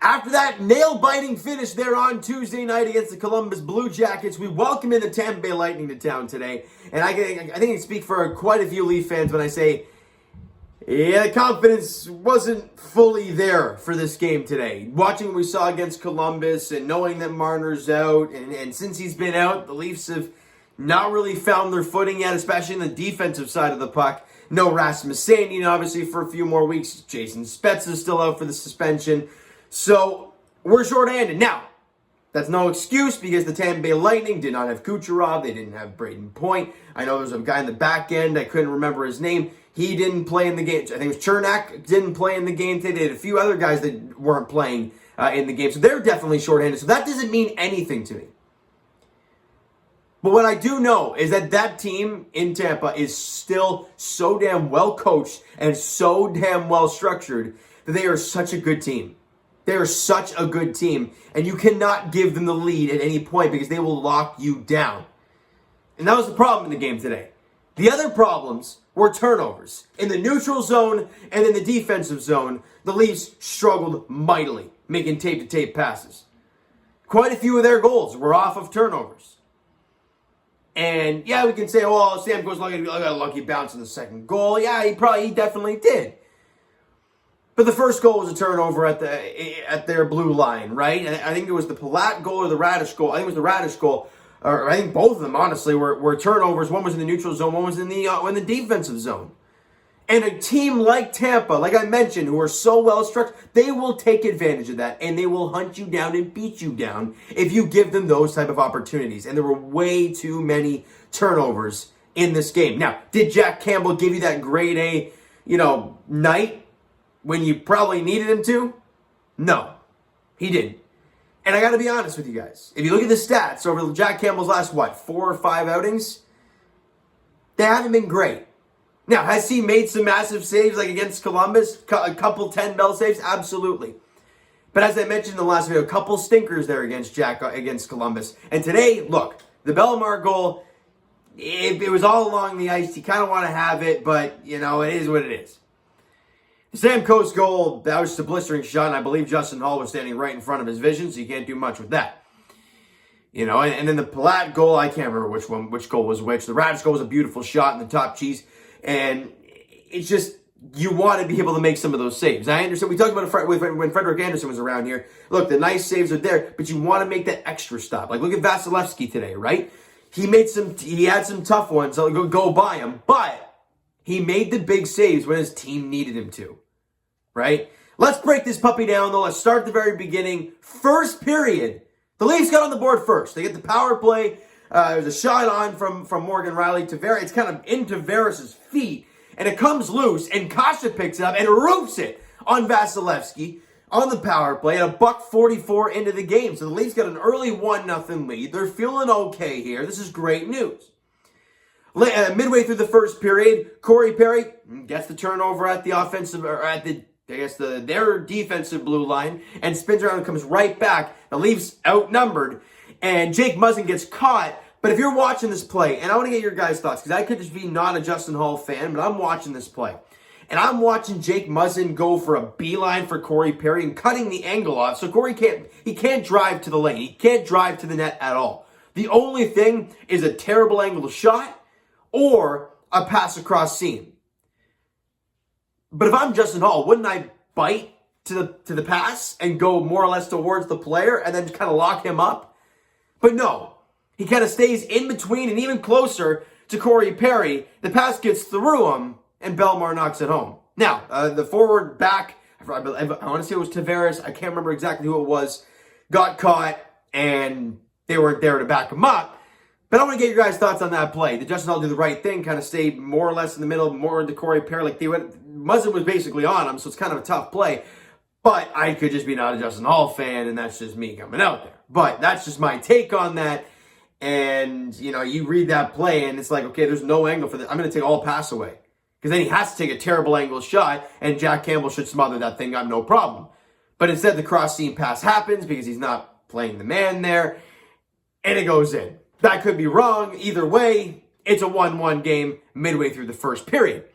After that nail-biting finish there on Tuesday night against the Columbus Blue Jackets, we welcome in the Tampa Bay Lightning to town today. And I think I can speak for quite a few Leaf fans when I say, yeah, the confidence wasn't fully there for this game today. Watching what we saw against Columbus and knowing that Marner's out, and since he's been out, the Leafs have not really found their footing yet, especially in the defensive side of the puck. No Rasmus Sandin, obviously, for a few more weeks. Jason Spezza is still out for the suspension. So, we're shorthanded. Now, that's no excuse because the Tampa Bay Lightning did not have Kucherov. They didn't have Braden Point. I know there's a guy in the back end. I couldn't remember his name. He didn't play in the game. I think it was Chernak didn't play in the game today. They had a few other guys that weren't playing in the game. So, they're definitely shorthanded. So, that doesn't mean anything to me. But what I do know is that that team in Tampa is still so damn well coached and so damn well structured that they are such a good team. They are such a good team, and you cannot give them the lead at any point because they will lock you down. And that was the problem in the game today. The other problems were turnovers. In the neutral zone and in the defensive zone, the Leafs struggled mightily, making tape-to-tape passes. Quite a few of their goals were off of turnovers. And yeah, we can say, oh, Stamkos got a lucky bounce in the second goal. Yeah, he definitely did. But the first goal was a turnover at their blue line, right? And I think it was the Palat goal or the Radish goal. I think it was the Radish goal. Or I think both of them, honestly, were turnovers. One was in the neutral zone, one was in the defensive zone. And a team like Tampa, like I mentioned, who are so well structured, they will take advantage of that. And they will hunt you down and beat you down if you give them those type of opportunities. And there were way too many turnovers in this game. Now, did Jack Campbell give you that grade A, night when you probably needed him to? No, he didn't. And I got to be honest with you guys. If you look at the stats over Jack Campbell's last, 4 or 5 outings, they haven't been great. Now, has he made some massive saves like against Columbus? A couple 10-bell saves? Absolutely. But as I mentioned in the last video, a couple stinkers there against Columbus. And today, look, the Bellemare goal, it was all along the ice. You kind of want to have it, but, it is what it is. The Stamkos goal, that was just a blistering shot, and I believe Justin Hall was standing right in front of his vision, so you can't do much with that. And then the Palat goal, I can't remember which goal was which. The Radish goal was a beautiful shot in the top cheese, and it's just, you want to be able to make some of those saves. I understand, we talked about it when Frederik Andersen was around here. Look, the nice saves are there, but you want to make that extra stop. Like, look at Vasilevsky today, right? He had some tough ones, so go by him, but he made the big saves when his team needed him to. Right? Let's break this puppy down, though. Let's start at the very beginning. First period. The Leafs got on the board first. They get the power play. There's a shot on from Morgan Riley to Tavares. It's kind of into Tavares' feet. And it comes loose, and Kasha picks it up and roofs it on Vasilevsky on the power play at $1:44 into the game. So the Leafs got an early 1-0 lead. They're feeling okay here. This is great news. Midway through the first period, Corey Perry gets the turnover at the offensive, or at their defensive blue line, and spins around and comes right back. The Leafs outnumbered, and Jake Muzzin gets caught. But if you're watching this play, and I want to get your guys' thoughts, because I could just be not a Justin Hall fan, but I'm watching this play. And I'm watching Jake Muzzin go for a beeline for Corey Perry and cutting the angle off. So Corey can't drive to the lane. He can't drive to the net at all. The only thing is a terrible angle shot or a pass across seam. But if I'm Justin Hall, wouldn't I bite to the pass and go more or less towards the player and then kind of lock him up? But no, he kind of stays in between and even closer to Corey Perry. The pass gets through him, and Bellemare knocks it home. Now, the forward back, I want to say it was Tavares, I can't remember exactly who it was, got caught, and they weren't there to back him up. But I want to get your guys' thoughts on that play. Did Justin Hall do the right thing, kind of stay more or less in the middle, more into Corey Perry? Muzzin was basically on him, so it's kind of a tough play. But I could just be not a Justin Hall fan, and that's just me coming out there. But that's just my take on that. And, you read that play, and it's like, okay, there's no angle for this. I'm going to take all pass away. Because then he has to take a terrible angle shot, and Jack Campbell should smother that thing up, no problem. But instead, the cross-seam pass happens because he's not playing the man there, and it goes in. That could be wrong. Either way, it's a 1-1 game midway through the first period.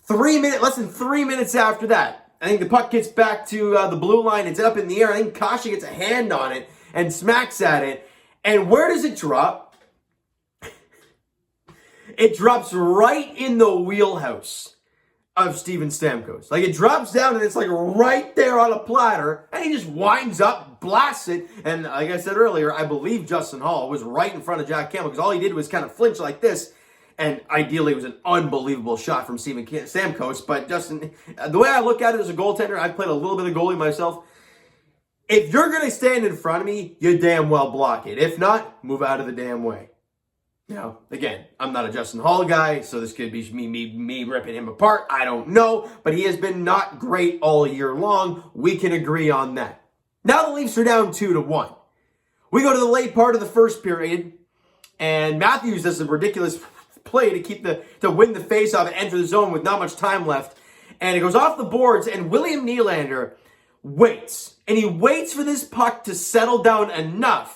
Less than 3 minutes after that, I think the puck gets back to the blue line. It's up in the air. I think Kasha gets a hand on it and smacks at it. And where does it drop? It drops right in the wheelhouse of Steven Stamkos. Like, it drops down and it's like right there on a platter, and he just winds up, blasts it, and like I said earlier, I believe Justin Hall was right in front of Jack Campbell, because all he did was kind of flinch like this, and ideally it was an unbelievable shot from Steven Stamkos. But Justin, the way I look at it as a goaltender, I've played a little bit of goalie myself. If you're going to stand in front of me, you damn well block it. If not, move out of the damn way. Now, again, I'm not a Justin Hall guy, so this could be me ripping him apart. I don't know, but he has been not great all year long. We can agree on that. Now the Leafs are down 2-1. We go to the late part of the first period, and Matthews does a ridiculous play to win the faceoff and enter the zone with not much time left, and it goes off the boards, and William Nylander waits, and he waits for this puck to settle down enough.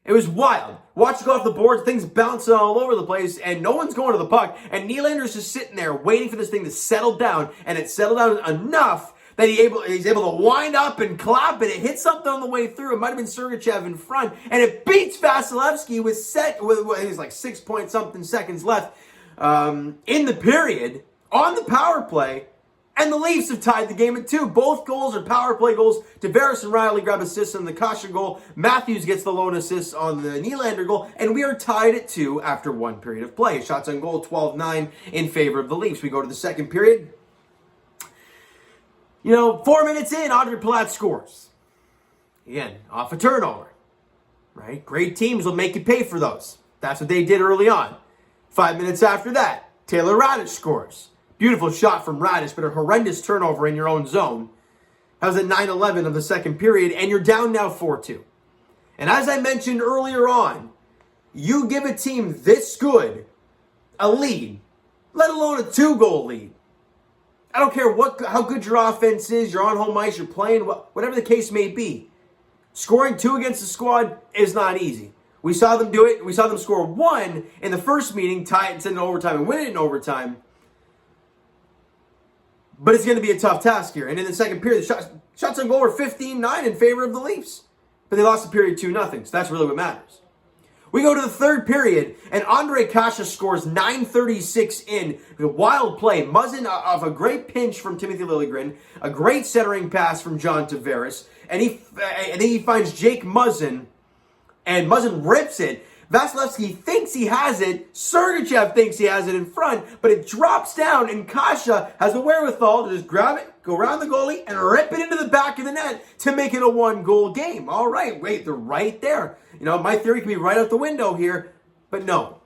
It was wild. Watch it go off the boards, things bouncing all over the place, and no one's going to the puck. And Nylander's just sitting there waiting for this thing to settle down, and it settled down enough that he's able to wind up and clap it. It hits something on the way through. It might have been Sergachev in front, and it beats Vasilevsky with it was like 6-point-something seconds left in the period on the power play. And the Leafs have tied the game at 2. Both goals are power play goals. Tavares and Riley grab assists on the Kasha goal. Matthews gets the lone assist on the Nylander goal. And we are tied at 2 after 1 period of play. Shots on goal, 12-9 in favor of the Leafs. We go to the second period. 4 minutes in, Andre Palat scores. Again, off a turnover. Right? Great teams will make you pay for those. That's what they did early on. 5 minutes after that, Taylor Raddysh scores. Beautiful shot from Raddysh, but a horrendous turnover in your own zone. That was at 9:11 of the second period, and you're down now 4-2. And as I mentioned earlier on, you give a team this good a lead, let alone a 2-goal lead. I don't care how good your offense is, you're on home ice, you're playing, whatever the case may be. Scoring 2 against the squad is not easy. We saw them do it. We saw them score 1 in the first meeting, tie it, send it in overtime, and win it in overtime. But it's going to be a tough task here. And in the second period, the shots on goal were 15-9 in favor of the Leafs. But they lost the period 2-0, so that's really what matters. We go to the third period, and Andre Kasha scores 9:36 in. A wild play. Muzzin off a great pinch from Timothy Liljegren, a great centering pass from John Tavares, and then he finds Jake Muzzin, and Muzzin rips it. Vasilevsky thinks he has it. Sergachev thinks he has it in front, but it drops down, and Kasha has the wherewithal to just grab it, go around the goalie, and rip it into the back of the net to make it a 1-goal game. All right, wait, they're right there. My theory can be right out the window here, but no.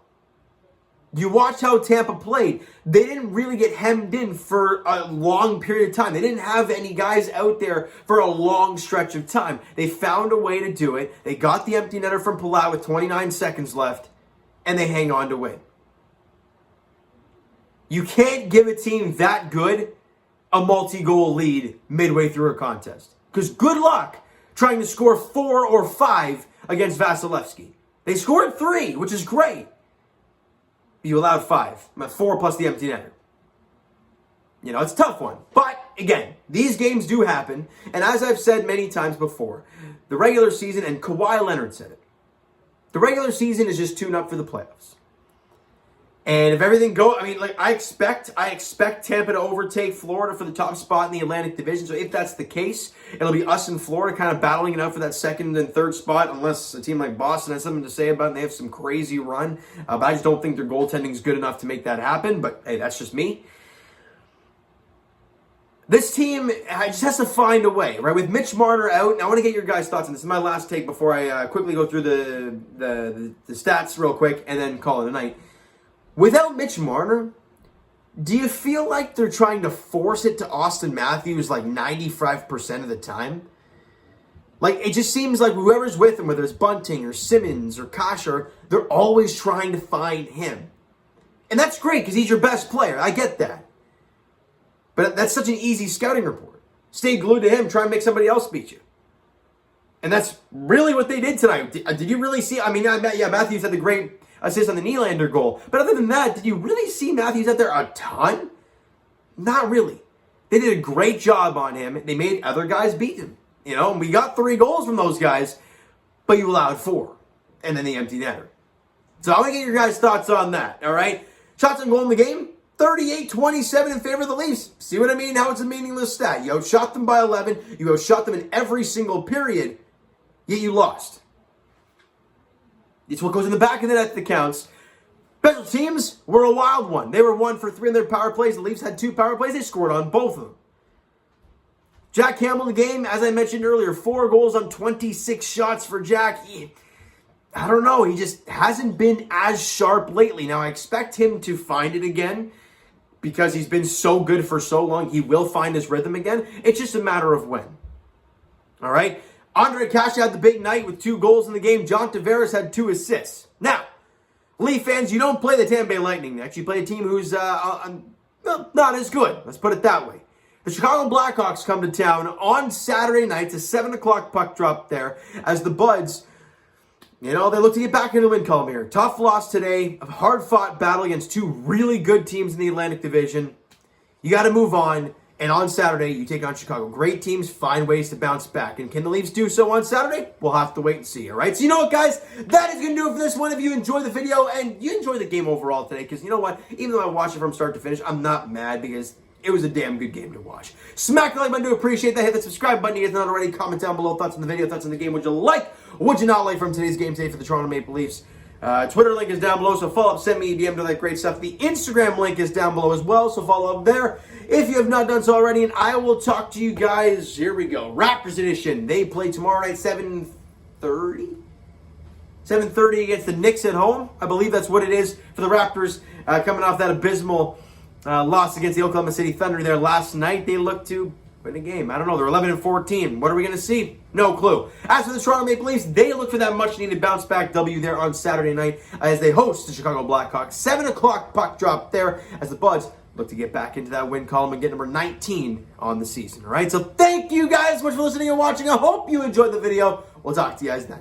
You watch how Tampa played. They didn't really get hemmed in for a long period of time. They didn't have any guys out there for a long stretch of time. They found a way to do it. They got the empty netter from Palat with 29 seconds left, and they hang on to win. You can't give a team that good a multi-goal lead midway through a contest. Because good luck trying to score 4 or 5 against Vasilevsky. They scored 3, which is great. You allowed 5. 4 plus the empty netter. It's a tough one. But, again, these games do happen. And as I've said many times before, the regular season, and Kawhi Leonard said it, the regular season is just tune-up for the playoffs. And if everything goes, I expect Tampa to overtake Florida for the top spot in the Atlantic Division. So if that's the case, it'll be us and Florida kind of battling it out for that second and third spot, unless a team like Boston has something to say about it and they have some crazy run. But I just don't think their goaltending is good enough to make that happen. But hey, that's just me. This team just has to find a way, right? With Mitch Marner out, and I want to get your guys' thoughts on this. This is my last take before I quickly go through the stats real quick and then call it a night. Without Mitch Marner, do you feel like they're trying to force it to Austin Matthews like 95% of the time? Like, it just seems like whoever's with him, whether it's Bunting or Simmons or Kasha, they're always trying to find him. And that's great because he's your best player. I get that. But that's such an easy scouting report. Stay glued to him, try and make somebody else beat you. And that's really what they did tonight. Did you really see? Matthews had the great assist on the Nylander goal. But other than that, did you really see Matthews out there a ton? Not really. They did a great job on him. They made other guys beat him. And we got 3 goals from those guys, but you allowed 4. And then the empty netter. So I want to get your guys' thoughts on that, all right? Shots on goal in the game, 38-27 in favor of the Leafs. See what I mean? How it's a meaningless stat. You outshot them by 11. You outshot them in every single period, yet you lost. It's what goes in the back of the net that counts. Special teams were a wild one. They were 1 for 3 in their power plays. The Leafs had 2 power plays. They scored on both of them. Jack Campbell in the game, as I mentioned earlier, 4 goals on 26 shots for Jack. I don't know. He just hasn't been as sharp lately. Now, I expect him to find it again because he's been so good for so long. He will find his rhythm again. It's just a matter of when. All right? Andre Kasha had the big night with 2 goals in the game. John Tavares had 2 assists. Now, Leaf fans, you don't play the Tampa Bay Lightning next. You play a team who's not as good. Let's put it that way. The Chicago Blackhawks come to town on Saturday night. It's a 7 o'clock puck drop there as the Buds, they look to get back into the win column here. Tough loss today. A hard-fought battle against 2 really good teams in the Atlantic Division. You got to move on. And on Saturday, you take on Chicago. Great teams find ways to bounce back. And can the Leafs do so on Saturday? We'll have to wait and see, all right? So you know what, guys? That is going to do it for this one. If you enjoyed the video and you enjoyed the game overall today, because you know what? Even though I watched it from start to finish, I'm not mad because it was a damn good game to watch. Smack the like button to appreciate that. Hit the subscribe button if you guys not already. Comment down below thoughts on the video, thoughts on the game. Would you like, would you not like from today's game today for the Toronto Maple Leafs? Twitter link is down below, so follow up, send me a DM to that great stuff. The Instagram link is down below as well, so follow up there if you have not done so already. And I will talk to you guys, here we go, Raptors edition. They play tomorrow night, 7:30? 7:30 against the Knicks at home. I believe that's what it is for the Raptors, coming off that abysmal loss against the Oklahoma City Thunder there last night. They look to win a game. I don't know. They're 11-14. What are we going to see? No clue. As for the Toronto Maple Leafs, they look for that much-needed bounce-back W there on Saturday night as they host the Chicago Blackhawks. 7 o'clock puck drop there as the Buds look to get back into that win column and get number 19 on the season. All right, so thank you guys so much for listening and watching. I hope you enjoyed the video. We'll talk to you guys then.